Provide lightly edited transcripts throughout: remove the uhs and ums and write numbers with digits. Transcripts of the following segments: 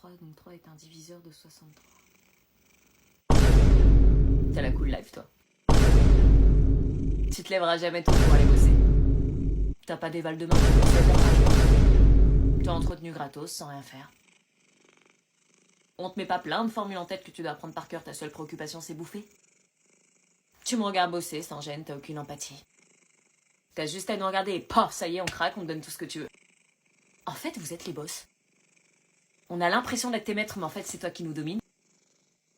3, donc 3 est un diviseur de 63. T'as la cool life, toi. Tu te lèveras jamais tôt pour aller bosser. T'as pas des vals de main pour 7 heures par jour. T'es entretenu gratos sans rien faire. On te met pas plein de formules en tête que tu dois apprendre par cœur, ta seule préoccupation c'est bouffer. Tu me regardes bosser sans gêne, t'as aucune empathie. T'as juste à nous regarder et paf, ça y est, on craque, on te donne tout ce que tu veux. En fait, vous êtes les boss. On a l'impression d'être tes maîtres, mais en fait, c'est toi qui nous domines.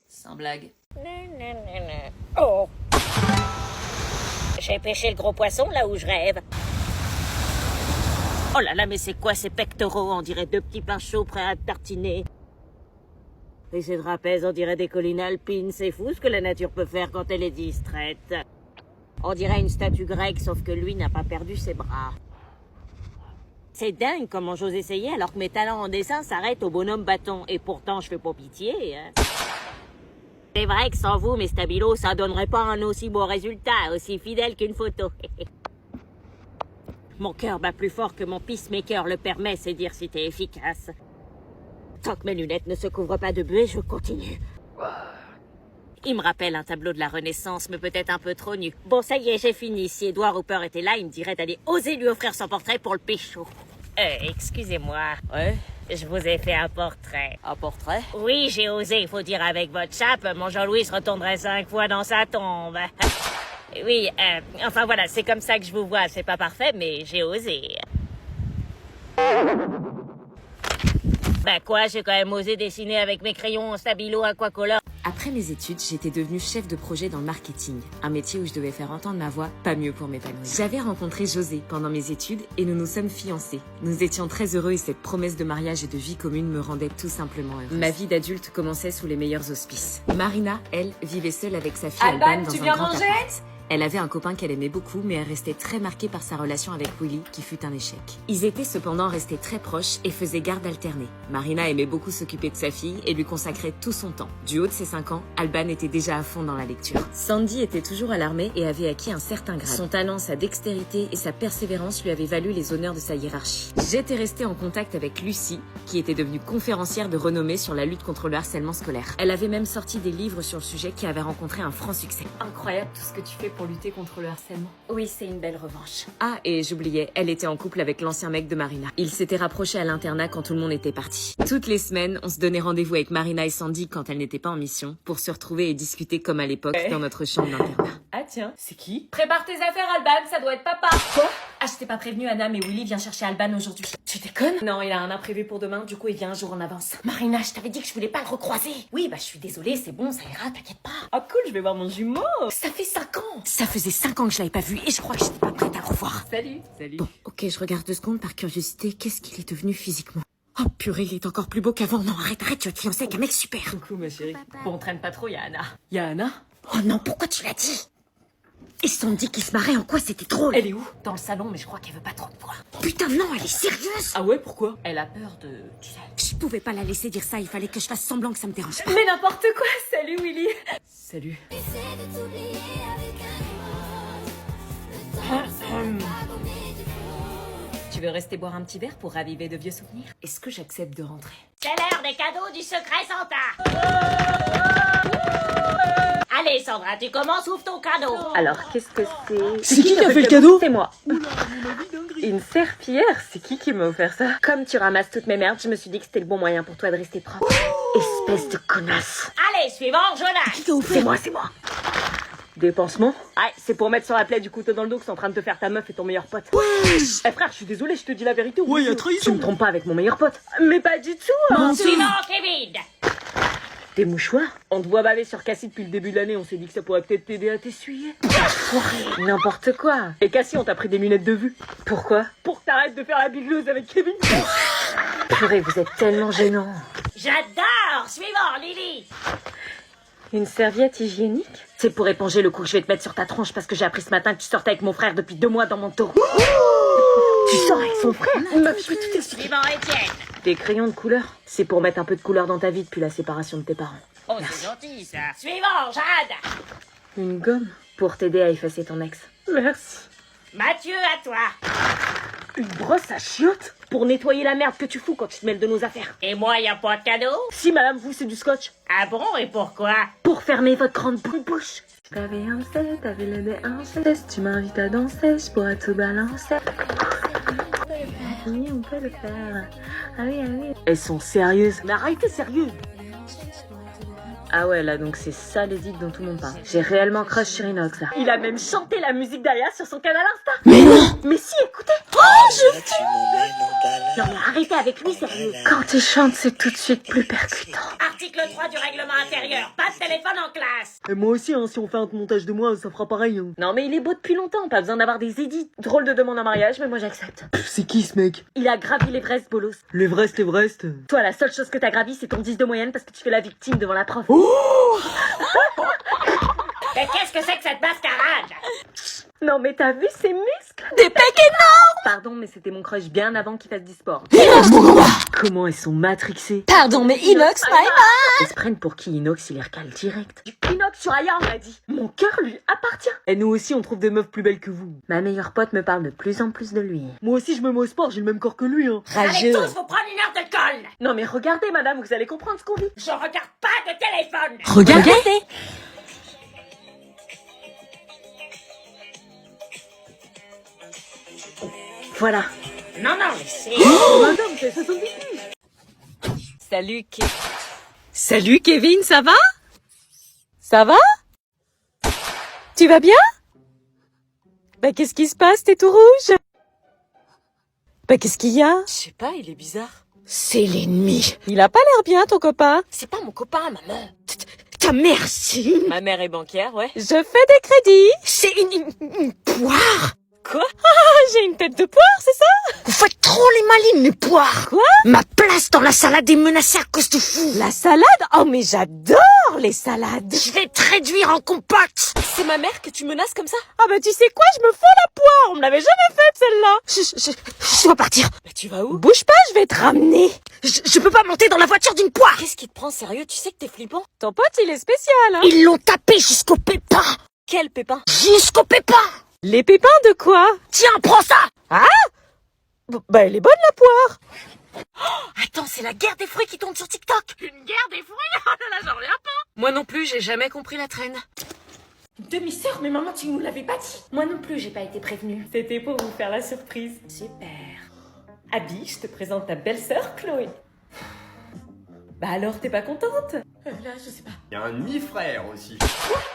Sans blague. Oh! J'ai pêché le gros poisson là où je rêve. Oh là là, mais c'est quoi ces pectoraux? On dirait deux petits pains chauds prêts à tartiner. Et ces trapèzes, on dirait des collines alpines. C'est fou ce que la nature peut faire quand elle est distraite. On dirait une statue grecque, sauf que lui n'a pas perdu ses bras. C'est dingue comment j'ose essayer alors que mes talents en dessin s'arrêtent au bonhomme bâton. Et pourtant, je fais pas pitié. Hein. C'est vrai que sans vous, mes stabilos, ça donnerait pas un aussi beau résultat, aussi fidèle qu'une photo. Mon cœur bat plus fort que mon peacemaker le permet, c'est dire si t'es efficace. Tant que mes lunettes ne se couvrent pas de buée, je continue. Il me rappelle un tableau de la Renaissance, mais peut-être un peu trop nu. Bon, ça y est, j'ai fini. Si Edward Hopper était là, il me dirait d'aller oser lui offrir son portrait pour le pécho. Excusez-moi. Ouais? Je vous ai fait un portrait. Un portrait? Oui, j'ai osé, il faut dire avec votre chape, mon Jean-Louis se retournerait 5 fois dans sa tombe. Oui, enfin voilà, c'est comme ça que je vous vois. C'est pas parfait, mais j'ai osé. Bah quoi, j'ai quand même osé dessiner avec mes crayons en stabilo aquacolor. Après mes études, j'étais devenue chef de projet dans le marketing, un métier où je devais faire entendre ma voix, pas mieux pour m'épanouir. J'avais rencontré José pendant mes études et nous nous sommes fiancés. Nous étions très heureux et cette promesse de mariage et de vie commune me rendait tout simplement heureuse. Ma vie d'adulte commençait sous les meilleurs auspices. Marina, elle, vivait seule avec sa fille Alban dans un grand appart. Elle avait un copain qu'elle aimait beaucoup, mais elle restait très marquée par sa relation avec Willy, qui fut un échec. Ils étaient cependant restés très proches et faisaient garde alternée. Marina aimait beaucoup s'occuper de sa fille et lui consacrait tout son temps. Du haut de ses 5 ans, Alban était déjà à fond dans la lecture. Sandy était toujours à l'armée et avait acquis un certain grade. Son talent, sa dextérité et sa persévérance lui avaient valu les honneurs de sa hiérarchie. J'étais restée en contact avec Lucie, qui était devenue conférencière de renommée sur la lutte contre le harcèlement scolaire. Elle avait même sorti des livres sur le sujet qui avaient rencontré un franc succès. Incroyable tout ce que tu fais pour lutter contre le harcèlement. Oui, c'est une belle revanche. Ah, et j'oubliais, elle était en couple avec l'ancien mec de Marina. Ils s'étaient rapprochés à l'internat quand tout le monde était parti. Toutes les semaines, on se donnait rendez-vous avec Marina et Sandy quand elles n'étaient pas en mission, pour se retrouver et discuter comme à l'époque dans notre chambre d'internat. Ah tiens, c'est qui? Prépare tes affaires, Alban, ça doit être papa. Quoi? Ah, je t'ai pas prévenu, Anna, mais Willy vient chercher Alban aujourd'hui. Tu déconnes? Non, il a un imprévu pour demain, du coup il vient un jour en avance. Marina, je t'avais dit que je voulais pas le recroiser. Oui, bah je suis désolée, c'est bon, ça ira, t'inquiète pas. Ah cool, je vais voir mon jumeau. Ça fait 5 ans. Ça faisait 5 ans que je l'avais pas vu et je crois que j'étais pas prête à le revoir. Salut. Salut. Bon, ok, je regarde 2 secondes par curiosité. Qu'est-ce qu'il est devenu physiquement? Oh purée, il est encore plus beau qu'avant. Non, arrête, tu vas te fiancer avec un mec super. Coucou ma chérie. Bon, on traîne pas trop, y'a Anna. Y'a Anna? Oh non, pourquoi tu l'as dit? Et Sandy qui se marrait, en quoi c'était drôle? Elle est où? Dans le salon, mais je crois qu'elle veut pas trop te voir. Putain non, elle est sérieuse? Ah ouais, pourquoi? Elle a peur de... tu sais... Je pouvais pas la laisser dire ça, il fallait que je fasse semblant que ça me dérange pas. Mais n'importe quoi. Salut Willy. Salut. Tu veux rester boire un petit verre pour raviver de vieux souvenirs? Est-ce que j'accepte de rentrer? C'est l'heure des cadeaux du secret Santa. Allez Sandra, tu commences, ouvre ton cadeau. Alors, qu'est-ce que c'est? C'est qui a fait le cadeau? C'est moi. Une serpillière? C'est qui m'a offert ça? Comme tu ramasses toutes mes merdes, je me suis dit que c'était le bon moyen pour toi de rester propre. Espèce de connasse. Allez, suivant, Jonas. C'est moi. Des pansements? Ouais, c'est pour mettre sur la plaie du couteau dans le dos que c'est en train de te faire ta meuf et ton meilleur pote. Wesh! Eh frère, je suis désolé, je te dis la vérité. Ouais, y'a Tu trahison! me trompes pas avec mon meilleur pote. Mais pas du tout, hein. Suivant, Kevin. Des mouchoirs? On te voit baver sur Cassie depuis le début de l'année, on s'est dit que ça pourrait peut-être t'aider à t'essuyer. N'importe quoi. Et Cassie, on t'a pris des lunettes de vue. Pourquoi? Pour que t'arrêtes de faire la bigleuse avec Kevin. Purée, vous êtes tellement gênant. J'adore. Suivant, Lily. Une serviette hygiénique? C'est pour éponger le coup que je vais te mettre sur ta tronche parce que j'ai appris ce matin que tu sortais avec mon frère depuis 2 mois dans mon taureau. Tu sors avec son frère? Meuf, je vais tout expliquer. Suivant, Étienne. Des crayons de couleur? C'est pour mettre un peu de couleur dans ta vie depuis la séparation de tes parents. Oh, c'est gentil, ça. Suivant, Jade. Une gomme? Pour t'aider à effacer ton ex. Merci. Mathieu, à toi. Une brosse à chiottes? Pour nettoyer la merde que tu fous quand tu te mêles de nos affaires. Et moi, y a pas de cadeau? Si madame, vous c'est du scotch. Ah bon, et pourquoi? Pour fermer votre grande bouche. T'avais un set, t'avais le déhanché. Si tu m'invites à danser, je pourrais tout balancer. Oui, on peut le faire. Ah oui, ah oui. Elles sont sérieuses. Mais arrêtez sérieux. Ah ouais, là, donc c'est ça l'édit dont tout le monde parle. J'ai réellement crush sur Inox, là. Il a même chanté la musique derrière sur son canal Insta. Mais non! Mais si, écoutez! Oh, je fais. Non mais arrêtez avec lui, sérieux. Quand il chante, c'est tout de suite plus percutant. Article 3 du règlement intérieur. Pas de téléphone en classe. Et moi aussi, hein, si on fait un montage de moi, ça fera pareil. Hein. Non mais il est beau depuis longtemps, pas besoin d'avoir des édits. Drôle de demande en mariage, mais moi j'accepte. C'est qui ce mec? Il a gravi l'Everest, bolos. L'Everest. Toi, la seule chose que t'as gravi, c'est ton 10 de moyenne parce que tu fais la victime devant la prof. Mais qu'est-ce que c'est que cette mascarade? Non mais t'as vu ses muscles? Des pecs énormes! Pardon, mais c'était mon crush bien avant qu'il fasse du sport. Inox, mon combat! Comment elles sont matrixées? Pardon, mais Inox, bye bye! Elles se prennent pour qui Inox, il les recale direct. Du Inox sur Aya, on m'a dit. Mon cœur lui appartient. Et nous aussi, on trouve des meufs plus belles que vous. Ma meilleure pote me parle de plus en plus de lui. Moi aussi, je me mets au sport, j'ai le même corps que lui, hein. Allez tous vous prendre une heure de colle. Non mais regardez, madame, vous allez comprendre ce qu'on dit. Je regarde pas de téléphone. Regardez! Voilà. Non, non, mais c'est... Madame, c'est 70. Salut Kevin, ça va? Ça va? Tu vas bien? Bah qu'est-ce qui se passe, t'es tout rouge? Bah qu'est-ce qu'il y a? Je sais pas, il est bizarre. C'est l'ennemi. Il a pas l'air bien ton copain. C'est pas mon copain, maman. Ta mère, si. Ma mère est banquière, ouais. Je fais des crédits. C'est une poire. Quoi? J'ai une tête de poire, c'est ça? Vous faites trop les malines, les poires. Quoi? Ma place dans la salade est menacée à cause de vous. La salade? Oh mais j'adore les salades. Je vais te réduire en compote. C'est ma mère que tu menaces comme ça? Ah bah tu sais quoi, je me fous la poire. On me l'avait jamais faite celle-là. Je dois partir. Mais tu vas où? Bouge pas, je vais te ramener. Je peux pas monter dans la voiture d'une poire. Qu'est-ce qui te prend sérieux? Tu sais que t'es flippant? Ton pote, il est spécial, hein? Ils l'ont tapé jusqu'au pépin. Quel pépin? Jusqu'au pépin. Les pépins de quoi? Tiens, prends ça. Bah elle est bonne la poire. Attends, c'est la guerre des fruits qui tourne sur TikTok. Une guerre des fruits? Oh là là, j'en reviens pas. Moi non plus, j'ai jamais compris la traîne. Demi-sœur, mais maman, tu nous l'avais pas dit. Moi non plus, j'ai pas été prévenue. C'était pour vous faire la surprise. Super. Abby, je te présente ta belle-sœur Chloé. Bah alors, t'es pas contente? Là, je sais pas. Il y a un demi-frère aussi.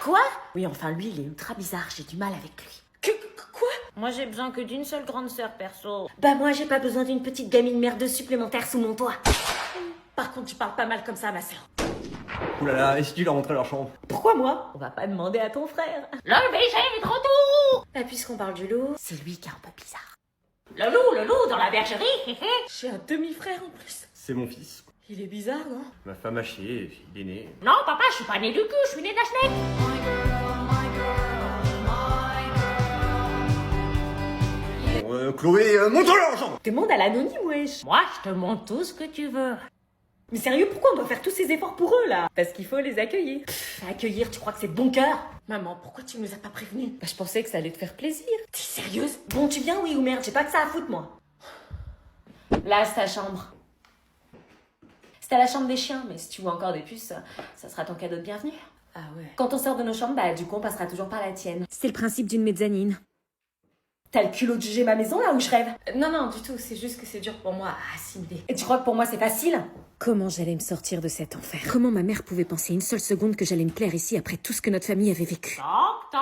Quoi? Oui, enfin, lui, il est ultra bizarre. J'ai du mal avec lui. Quoi? Moi j'ai besoin que d'une seule grande sœur, perso. Bah moi, j'ai pas besoin d'une petite gamine merdeuse supplémentaire sous mon toit. Par contre, tu parles pas mal comme ça, ma sœur. Ouh là là, et si tu leur montrais leur chambre? Pourquoi moi? On va pas demander à ton frère. Le BG est de retour. Bah, puisqu'on parle du loup, c'est lui qui est un peu bizarre. Le loup dans la bergerie. J'ai un demi-frère en plus. C'est mon fils. Il est bizarre, non? Ma femme a chié, il est né. Non, papa, je suis pas né du cul, je suis né de la schneck. Bon, Chloé, montre-leur leur chambre! Demande à l'anonyme, wesh. Moi, je te montre tout ce que tu veux. Mais sérieux, pourquoi on doit faire tous ces efforts pour eux, là? Parce qu'il faut les accueillir. Accueillir, tu crois que c'est de bon cœur? Maman, pourquoi tu nous as pas prévenus? Bah, je pensais que ça allait te faire plaisir. T'es sérieuse? Bon, tu viens, oui ou merde? J'ai pas que ça à foutre, moi. Là, c'est ta chambre. C'était la chambre des chiens, mais si tu vois encore des puces, ça sera ton cadeau de bienvenue. Ah ouais. Quand on sort de nos chambres, bah du coup, on passera toujours par la tienne. C'est le principe d'une mezzanine. T'as le culot de juger ma maison, là, où je rêve? Non, non, du tout. C'est juste que c'est dur pour moi à assimiler. Et tu crois que pour moi, c'est facile? Comment j'allais me sortir de cet enfer? Comment ma mère pouvait penser une seule seconde que j'allais me plaire ici après tout ce que notre famille avait vécu? Toc,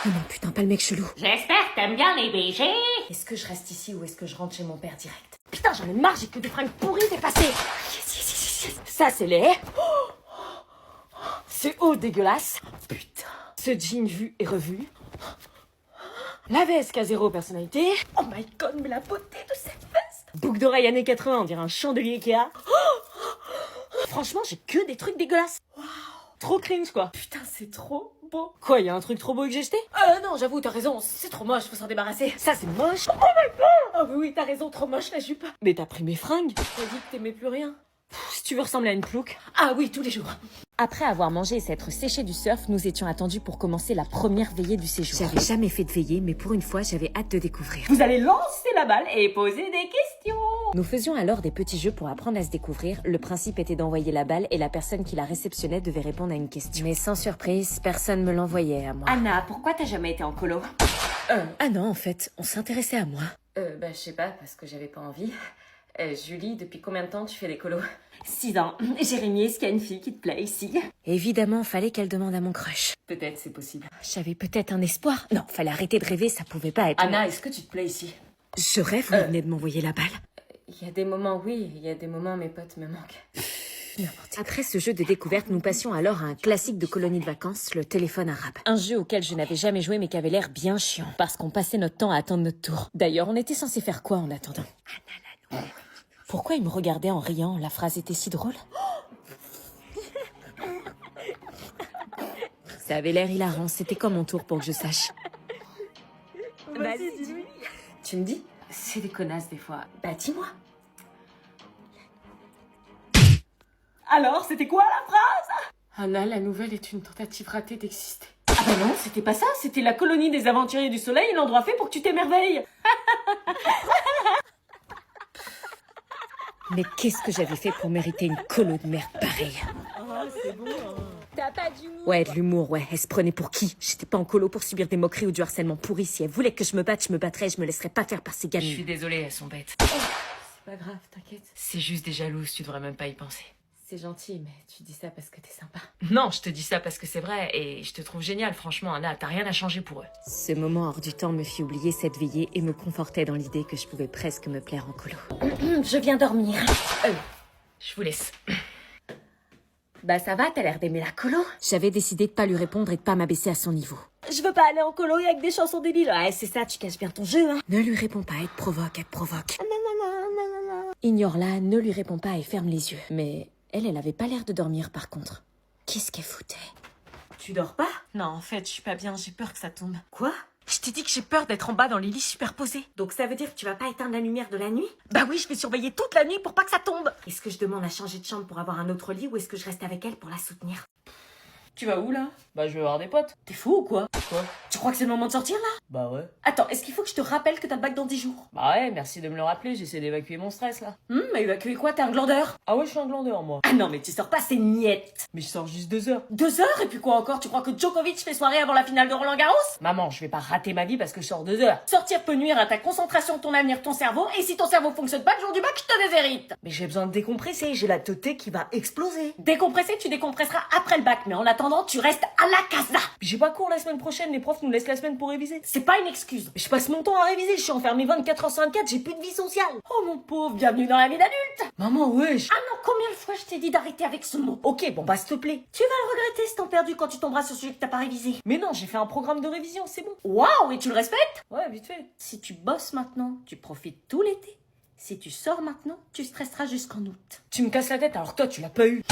Oh non, putain, pas le mec chelou. J'espère que t'aimes bien les BG. Est-ce que je reste ici ou est-ce que je rentre chez mon père direct? Putain, j'en ai marre, j'ai que des fringues pourries dépassées. Yes. Ça, c'est laid. C'est haut dégueulasse. Putain. Ce jean vu et revu. La veste qui a zéro personnalité. Oh my god, mais la beauté de cette veste. Boucle d'oreille années 80, on dirait un chandelier Ikea. Franchement, j'ai que des trucs dégueulasses. Waouh. Trop cringe, quoi. Putain, c'est trop beau. Quoi, y a un truc trop beau que j'ai jeté? Non, j'avoue, t'as raison, c'est trop moche, faut s'en débarrasser. Ça, c'est moche. Oh my god. Oh oui, t'as raison, trop moche la jupe. Mais t'as pris mes fringues. T'as dit que t'aimais plus rien. Si Tu veux ressembler à une plouc? Ah oui, tous les jours. Après avoir mangé et s'être séché du surf, nous étions attendus pour commencer la première veillée du séjour. J'avais jamais fait de veillée, mais pour une fois, j'avais hâte de découvrir. Vous allez lancer la balle et poser des questions. Nous faisions alors des petits jeux pour apprendre à se découvrir. Le principe était d'envoyer la balle et la personne qui la réceptionnait devait répondre à une question. Mais sans surprise, personne me l'envoyait à moi. Anna, pourquoi t'as jamais été en colo? Ah non, en fait, on s'intéressait à moi. Je sais pas, parce que j'avais pas envie. Julie, depuis combien de temps tu fais des colos? 6 ans. Jérémy, est-ce qu'il y a une fille qui te plaît ici? Évidemment, fallait qu'elle demande à mon crush. Peut-être, c'est possible. J'avais peut-être un espoir. Non, fallait arrêter de rêver, ça pouvait pas être... Anna, est-ce que tu te plais ici? Je rêve, vous venez de m'envoyer la balle. Il y a des moments, oui, il y a des moments, mes potes me manquent. Après ce jeu de découverte, nous passions alors à un classique de colonie de vacances, le téléphone arabe. Un jeu auquel je n'avais jamais joué mais qui avait l'air bien chiant, parce qu'on passait notre temps à attendre notre tour. D'ailleurs, on était censé faire quoi en attendant? Pourquoi il me regardait en riant? La phrase était si drôle. Ça avait l'air hilarant, c'était comme mon tour pour que je sache. Vas-y, dis-lui. Tu me dis? C'est des connasses des fois. Bah dis-moi. Alors, c'était quoi la phrase? Anna, la nouvelle est une tentative ratée d'exister. Ah bah non, c'était pas ça, c'était la colonie des aventuriers du soleil, l'endroit fait pour que tu t'émerveilles. Mais qu'est-ce que j'avais fait pour mériter une colo de merde pareille? C'est bon. T'as pas d'humour? Ouais, de l'humour, ouais. Elle se prenait pour qui? J'étais pas en colo pour subir des moqueries ou du harcèlement pourri. Si elle voulait que je me batte, je me battrais. Je me laisserais pas faire par ces gamines. Je suis désolée, elles sont bêtes. C'est pas grave, t'inquiète. C'est juste des jalouses, tu devrais même pas y penser. C'est gentil, mais tu dis ça parce que t'es sympa. Non, je te dis ça parce que c'est vrai, et je te trouve génial, franchement, Anna, t'as rien à changer pour eux. Ce moment hors du temps me fit oublier cette veillée et me confortait dans l'idée que je pouvais presque me plaire en colo. Je viens dormir. Je vous laisse. Bah ça va, t'as l'air d'aimer la colo. J'avais décidé de pas lui répondre et de pas m'abaisser à son niveau. Je veux pas aller en colo avec des chansons débiles. Ouais, c'est ça, tu caches bien ton jeu, hein. Ne lui réponds pas, elle te provoque, elle te provoque. Ignore-la, ne lui réponds pas et ferme les yeux. Mais elle avait pas l'air de dormir par contre. Qu'est-ce qu'elle foutait? Tu dors pas? Non, en fait, je suis pas bien, j'ai peur que ça tombe. Quoi? Je t'ai dit que j'ai peur d'être en bas dans les lits superposés. Donc ça veut dire que tu vas pas éteindre la lumière de la nuit? Bah oui, je vais surveiller toute la nuit pour pas que ça tombe. Est-ce que je demande à changer de chambre pour avoir un autre lit ou est-ce que je reste avec elle pour la soutenir? Tu vas où là? Bah je vais voir des potes. T'es fou ou quoi? Quoi? Tu crois que c'est le moment de sortir là? Bah ouais. Attends, est-ce qu'il faut que je te rappelle que t'as le bac dans 10 jours? Bah ouais, merci de me le rappeler, j'essaie d'évacuer mon stress là. Mais évacuer quoi? T'es un glandeur? Ah ouais, je suis un glandeur moi. Ah non mais tu sors pas, c'est niette. Mais je sors juste 2 heures. 2 heures? Et puis quoi encore? Tu crois que Djokovic fait soirée avant la finale de Roland Garros? Maman, je vais pas rater ma vie parce que je sors 2 heures. Sortir peut nuire à ta concentration, ton avenir, ton cerveau, et si ton cerveau fonctionne pas le jour du bac, je te déshérite. Mais j'ai besoin de décompresser, j'ai la teuté qui va exploser. Décompresser, tu décompresseras après le bac, mais en attendant, tu restes à la casa. Puis j'ai pas cours la semaine prochaine, les profs nous laissent la semaine pour réviser. C'est pas une excuse. Je passe mon temps à réviser, je suis enfermée 24 heures sur 24, j'ai plus de vie sociale. Oh mon pauvre, bienvenue dans la vie d'adulte. Maman, wesh. Ah non, combien de fois je t'ai dit d'arrêter avec ce mot? Ok, bon bah s'il te plaît. Tu vas le regretter ce temps perdu quand tu tomberas sur celui que t'as pas révisé. Mais non, j'ai fait un programme de révision, c'est bon. Waouh, et tu le respectes? Ouais, vite fait. Si tu bosses maintenant, tu profites tout l'été. Si tu sors maintenant, tu stresseras jusqu'en août. Tu me casses la tête alors que toi tu l'as pas eu.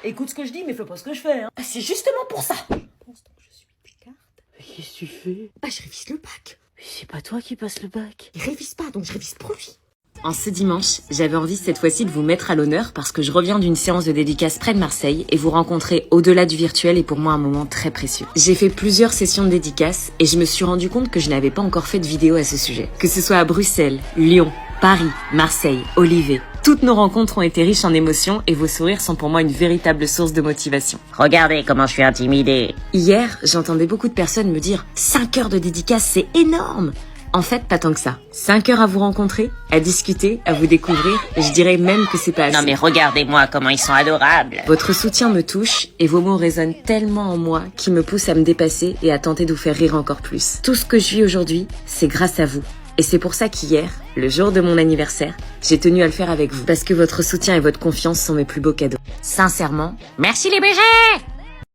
Écoute ce que je dis, mais fais pas ce que je fais, hein. Bah, c'est justement pour ça. Pense-t-on que je suis picarde? Mais qu'est-ce que tu fais? Bah, je révise le bac. Mais c'est pas toi qui passes le bac. Il révise pas, donc je révise pour lui. En ce dimanche, j'avais envie cette fois-ci de vous mettre à l'honneur parce que je reviens d'une séance de dédicace près de Marseille et vous rencontrer au-delà du virtuel est pour moi un moment très précieux. J'ai fait plusieurs sessions de dédicace et je me suis rendu compte que je n'avais pas encore fait de vidéo à ce sujet. Que ce soit à Bruxelles, Lyon, Paris, Marseille, Olivet, toutes nos rencontres ont été riches en émotions et vos sourires sont pour moi une véritable source de motivation. Regardez comment je suis intimidée. Hier, j'entendais beaucoup de personnes me dire « 5 heures de dédicace, c'est énorme !» En fait, pas tant que ça. 5 heures à vous rencontrer, à discuter, à vous découvrir, et je dirais même que c'est pas assez. Non mais regardez-moi comment ils sont adorables. Votre soutien me touche, et vos mots résonnent tellement en moi qu'ils me poussent à me dépasser et à tenter de vous faire rire encore plus. Tout ce que je vis aujourd'hui, c'est grâce à vous. Et c'est pour ça qu'hier, le jour de mon anniversaire, j'ai tenu à le faire avec vous. Parce que votre soutien et votre confiance sont mes plus beaux cadeaux. Sincèrement, Merci les BG!